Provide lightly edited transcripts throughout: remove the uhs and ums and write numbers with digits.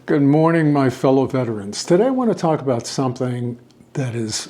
Good morning, my fellow veterans. Today I want to talk about something that is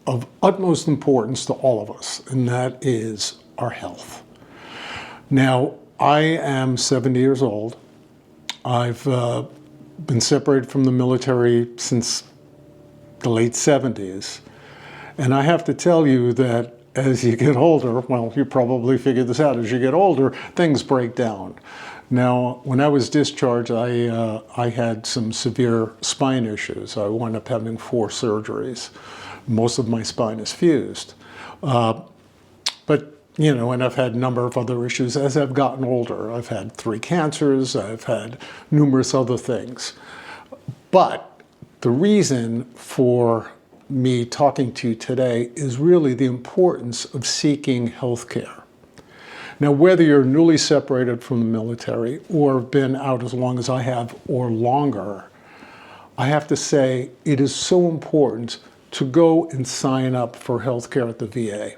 of utmost importance to all of us, and that is our health. Now, I am 70 years old. I've been separated from the military since the late 70s. And I have to tell you that as you get older, well, you probably figured this out, as you get older, things break down. Now, when I was discharged, I had some severe spine issues. I wound up having 4 surgeries. Most of my spine is fused. But, you know, and I've had a number of other issues as I've gotten older. I've had 3 cancers, I've had numerous other things. But the reason for me talking to you today is really the importance of seeking health care. Now, whether you're newly separated from the military or have been out as long as I have or longer, I have to say it is so important to go and sign up for health care at the VA.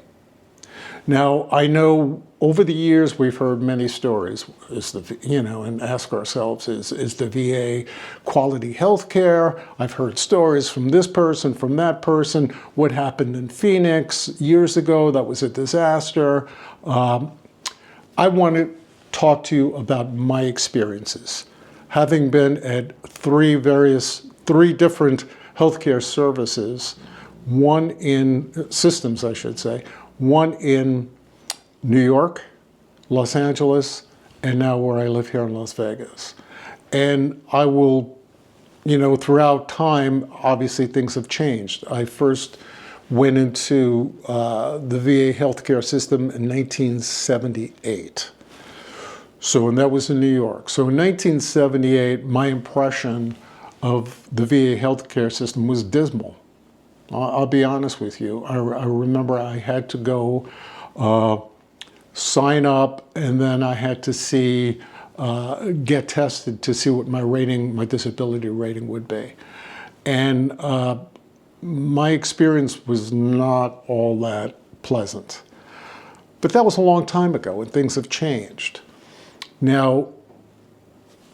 Now, I know over the years we've heard many stories, and ask ourselves, is the VA quality health care? I've heard stories from this person, from that person. What happened in Phoenix years ago, that was a disaster. I want to talk to you about my experiences. Having been at 3 different healthcare services, one in systems, I should say, one in New York, Los Angeles, and now where I live here in Las Vegas. And I will, throughout time, obviously things have changed. I first went into the VA healthcare system in 1978. And that was in New York. So in 1978, my impression of the VA healthcare system was dismal. I'll be honest with you. I remember I had to go sign up, and then I had to get tested to see what my disability rating would be. And my experience was not all that pleasant. But that was a long time ago, and things have changed. Now,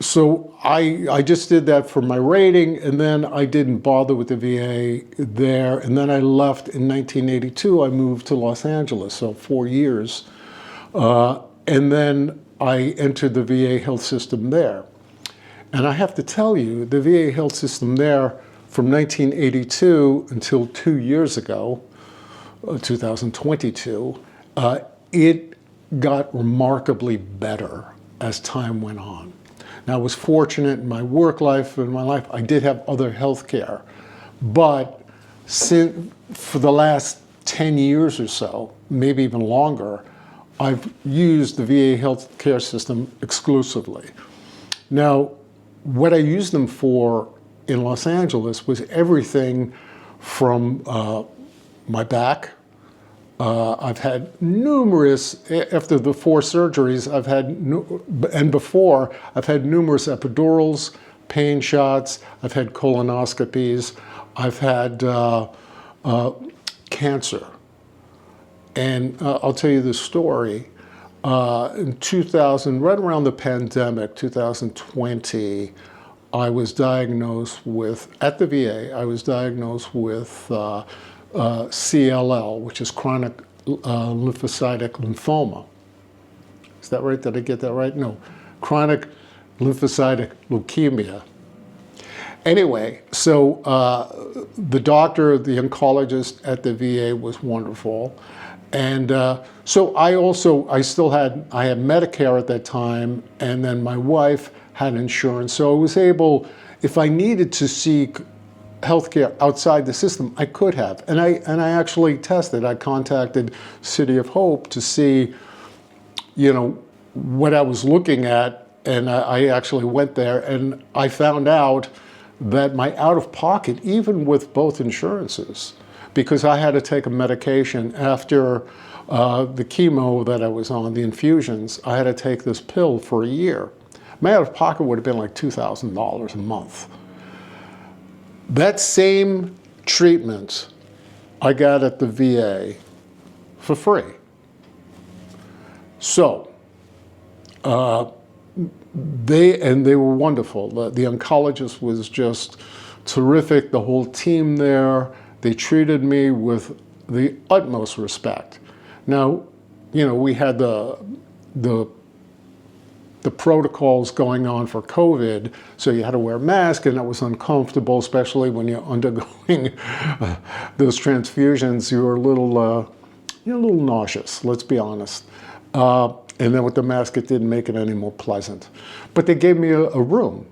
so I just did that for my rating, and then I didn't bother with the VA there, and then I left in 1982. I moved to Los Angeles, so 4 years. And then I entered the VA health system there. And I have to tell you, the VA health system there, from 1982 until 2 years ago, 2022, it got remarkably better as time went on. Now, I was fortunate in my work life, in my life, I did have other health care. But for the last 10 years or so, maybe even longer, I've used the VA health care system exclusively. Now, what I used them for in Los Angeles was everything from my back. I've had numerous, after the 4 surgeries, and before, I've had numerous epidurals, pain shots, I've had colonoscopies, I've had cancer. And I'll tell you the story. In 2000, right around the pandemic, 2020, I was diagnosed with, at the VA, I was diagnosed with CLL, which is chronic lymphocytic lymphoma. Is that right? Did I get that right? No. Chronic lymphocytic leukemia. Anyway, so the doctor, the oncologist at the VA was wonderful. And so I had Medicare at that time, and then my wife had insurance. So I was able, if I needed to seek healthcare outside the system, I could have. And I actually tested. I contacted City of Hope to see, what I was looking at. And I actually went there, and I found out that my out-of-pocket, even with both insurances, because I had to take a medication after the chemo that I was on, the infusions, I had to take this pill for a year. My out-of-pocket would have been like $2,000 a month. That same treatment I got at the VA for free. So they were wonderful. The oncologist was just terrific. The whole team there, they treated me with the utmost respect. Now, we had the protocols going on for COVID, so you had to wear a mask, and that was uncomfortable, especially when you're undergoing those transfusions. You were a little nauseous, let's be honest. And then with the mask, it didn't make it any more pleasant. But they gave me a room,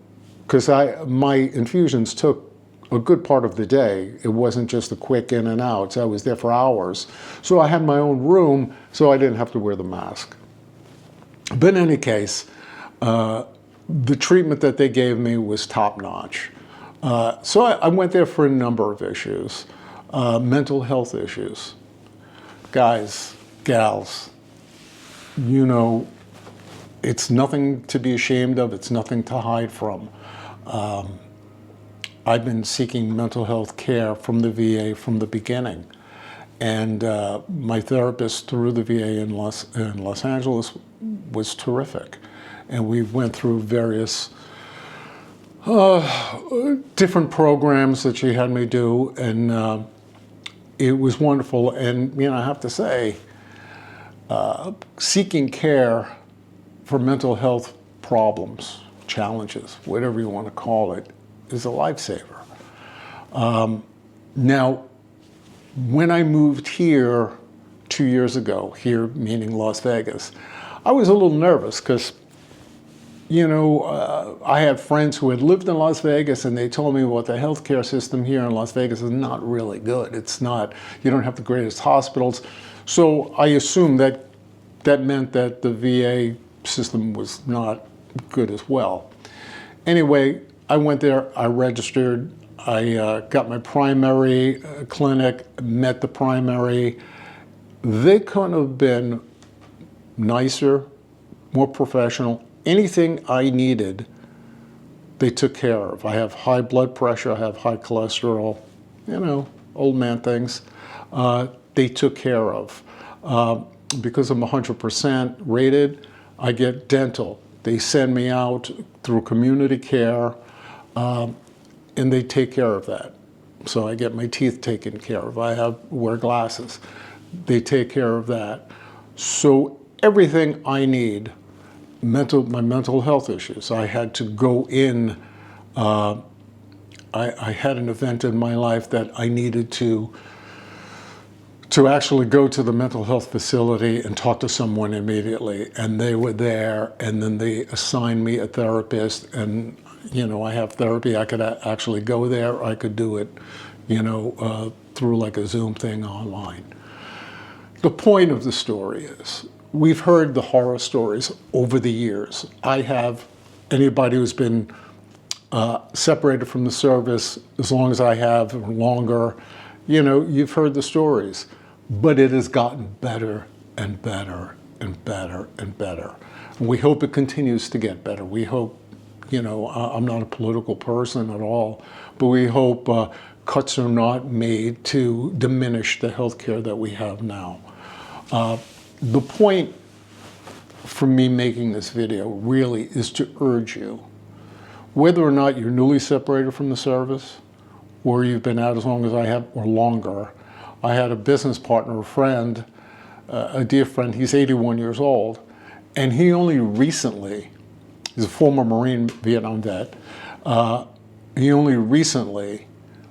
because my infusions took a good part of the day. It wasn't just a quick in and out. So I was there for hours. So I had my own room, so I didn't have to wear the mask. But in any case, the treatment that they gave me was top-notch. So I went there for a number of issues, mental health issues. Guys, gals, it's nothing to be ashamed of. It's nothing to hide from. I've been seeking mental health care from the VA from the beginning. And my therapist through the VA in Los Angeles was terrific. And we went through various different programs that she had me do, and it was wonderful. And I have to say, seeking care for mental health problems, challenges, whatever you want to call it, is a lifesaver. Now, when I moved here 2 years ago, here meaning Las Vegas, I was a little nervous because, I had friends who had lived in Las Vegas, and they told me, well, the healthcare system here in Las Vegas is not really good. It's not, you don't have the greatest hospitals. So I assumed that meant that the VA system was not good as well. Anyway, I went there, I registered, I got my primary clinic, met the primary. They couldn't have been nicer, more professional. Anything I needed, they took care of. I have high blood pressure, I have high cholesterol, old man things. They took care of. Because I'm 100% rated, I get dental. They send me out through community care, and they take care of that. So I get my teeth taken care of. I wear glasses. They take care of that. So everything I need, my mental health issues, I had to go in. I had an event in my life that I needed to actually go to the mental health facility and talk to someone immediately. And they were there, and then they assigned me a therapist, and I have therapy. I could actually go there. I could do it, through like a Zoom thing online. The point of the story is, we've heard the horror stories over the years. I have, anybody who's been separated from the service as long as I have, or longer, you've heard the stories. But it has gotten better and better and better and better. And we hope it continues to get better. We hope, I'm not a political person at all, but we hope cuts are not made to diminish the healthcare that we have now. The point for me making this video really is to urge you, whether or not you're newly separated from the service, or you've been out as long as I have, or longer. I had a business partner, a friend, a dear friend, he's 81 years old, and he only recently, he's a former Marine Vietnam vet, he only recently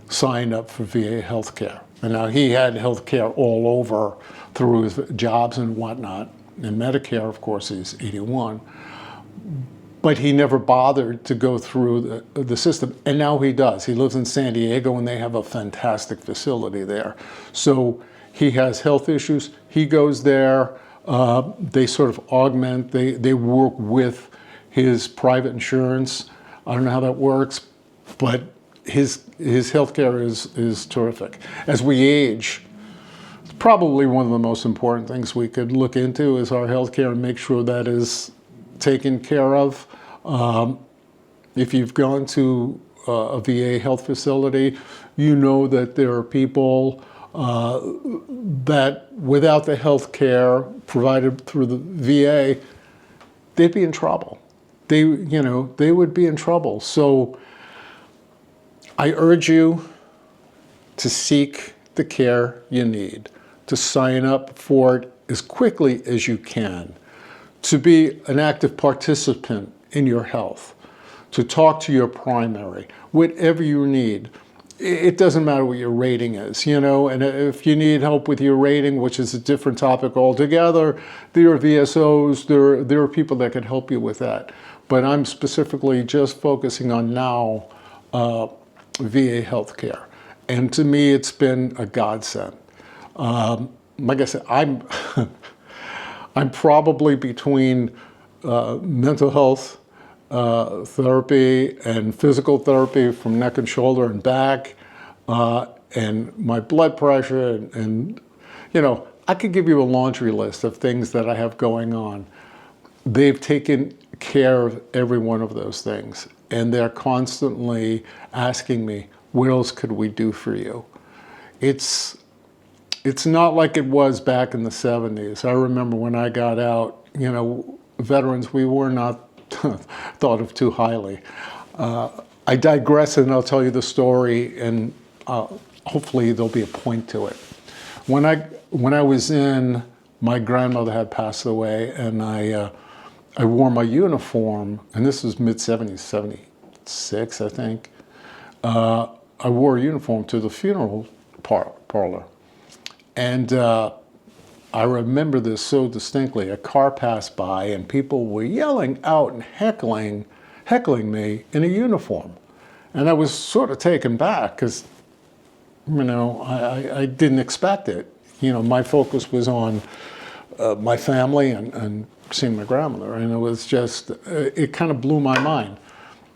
signed up for VA healthcare. And now he had healthcare all over through his jobs and whatnot, and Medicare, of course, he's 81. But he never bothered to go through the system, and now he does. He lives in San Diego, and they have a fantastic facility there. So he has health issues. He goes there. They sort of augment. They work with his private insurance. I don't know how that works, but his healthcare is terrific. As we age, probably one of the most important things we could look into is our healthcare and make sure that is taken care of. If you've gone to a VA health facility, you know that there are people that without the health care provided through the VA, they'd be in trouble. they would be in trouble. So I urge you to seek the care you need, to sign up for it as quickly as you can, to be an active participant in your health, to talk to your primary, whatever you need. It doesn't matter what your rating is, and if you need help with your rating, which is a different topic altogether, there are VSOs, there are people that can help you with that. But I'm specifically just focusing on now VA healthcare. And to me, it's been a godsend. Like I said, I'm probably between mental health therapy and physical therapy from neck and shoulder and back, and my blood pressure, and I could give you a laundry list of things that I have going on. They've taken care of every one of those things, and they're constantly asking me, what else could we do for you? It's not like it was back in the 70s. I remember when I got out, veterans, we were not thought of too highly. I digress, and I'll tell you the story, and hopefully there'll be a point to it. When I was in, my grandmother had passed away, and I wore my uniform, and this was mid-70s, 76, I think. I wore a uniform to the funeral parlor. And I remember this so distinctly. A car passed by and people were yelling out and heckling me in a uniform. And I was sort of taken back because, I didn't expect it. My focus was on my family and seeing my grandmother. And it was just, it kind of blew my mind.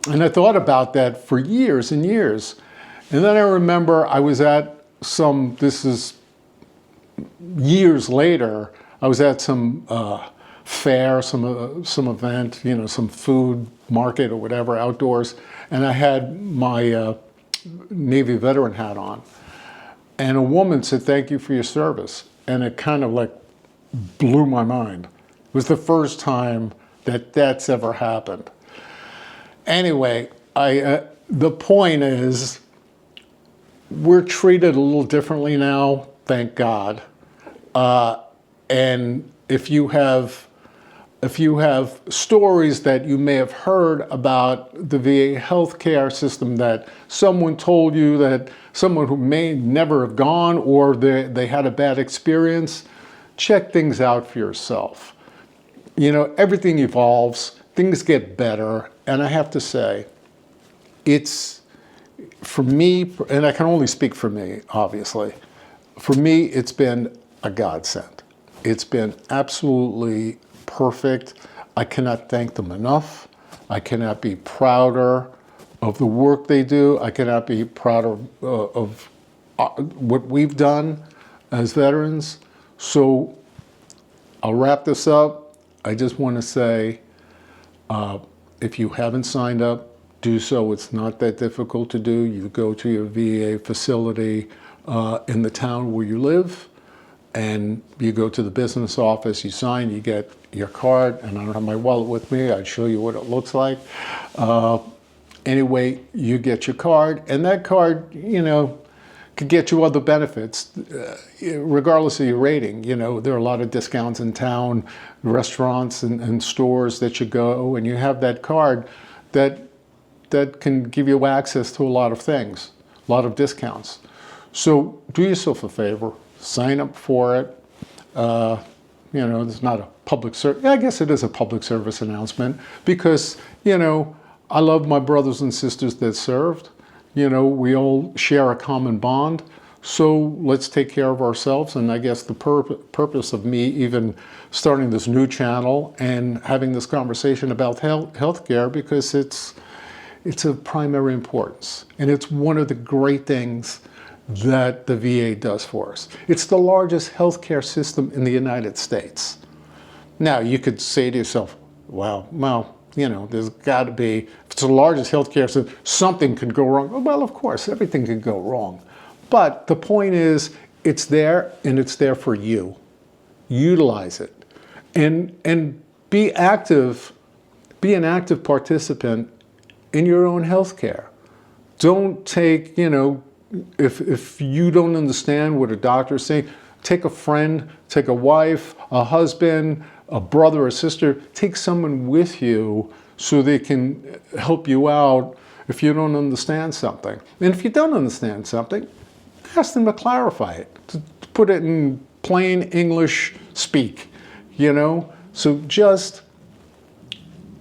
And I thought about that for years and years. And then I remember I was at this is years later, I was at some fair, some event, some food market or whatever, outdoors, and I had my Navy veteran hat on. And a woman said, "Thank you for your service." And it kind of like blew my mind. It was the first time that's ever happened. Anyway, the point is, we're treated a little differently now, thank God. And if you have stories that you may have heard about the VA healthcare system, that someone told you, that someone who may never have gone, or they had a bad experience, check things out for yourself. Everything evolves, things get better, and I have to say, it's, for me, and I can only speak for me, obviously, for me, it's been a godsend. It's been absolutely perfect. I cannot thank them enough. I cannot be prouder of the work they do. I cannot be prouder of what we've done as veterans. So I'll wrap this up. I just want to say, if you haven't signed up, do so. It's not that difficult to do. You go to your VA facility in the town where you live, and you go to the business office, you sign, you get your card, and I don't have my wallet with me. I'd show you what it looks like. Anyway, you get your card, and that card, could get you other benefits, regardless of your rating. There are a lot of discounts in town, restaurants and stores that you go, and you have that card that can give you access to a lot of things, a lot of discounts. So do yourself a favor, sign up for it. It's not a public service. I guess it is a public service announcement because, I love my brothers and sisters that served. We all share a common bond. So let's take care of ourselves. And I guess the purpose of me even starting this new channel and having this conversation about healthcare, because it's of primary importance. And it's one of the great things that the VA does for us. It's the largest healthcare system in the United States. Now, you could say to yourself, well, there's got to be, if it's the largest healthcare system, something could go wrong. Well, of course, everything could go wrong. But the point is, it's there, and it's there for you. Utilize it. And be active be an active participant in your own health care. Don't take, if you don't understand what a doctor is saying, take a friend, take a wife, a husband, a brother or sister, take someone with you so they can help you out if you don't understand something. And if you don't understand something, ask them to clarify it, to put it in plain English speak, So just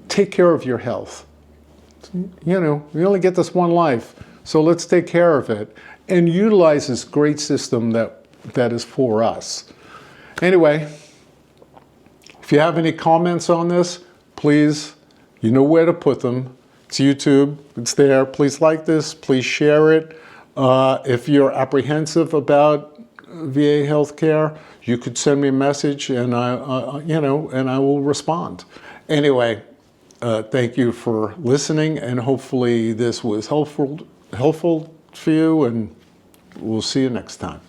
take care of your health. We only get this one life, so let's take care of it and utilize this great system that is for us. Anyway, if you have any comments on this, please, you know where to put them. It's YouTube, it's there. Please like this, please share it. If you're apprehensive about VA healthcare, you could send me a message and I will respond. Anyway, thank you for listening, and hopefully this was helpful for you, and we'll see you next time.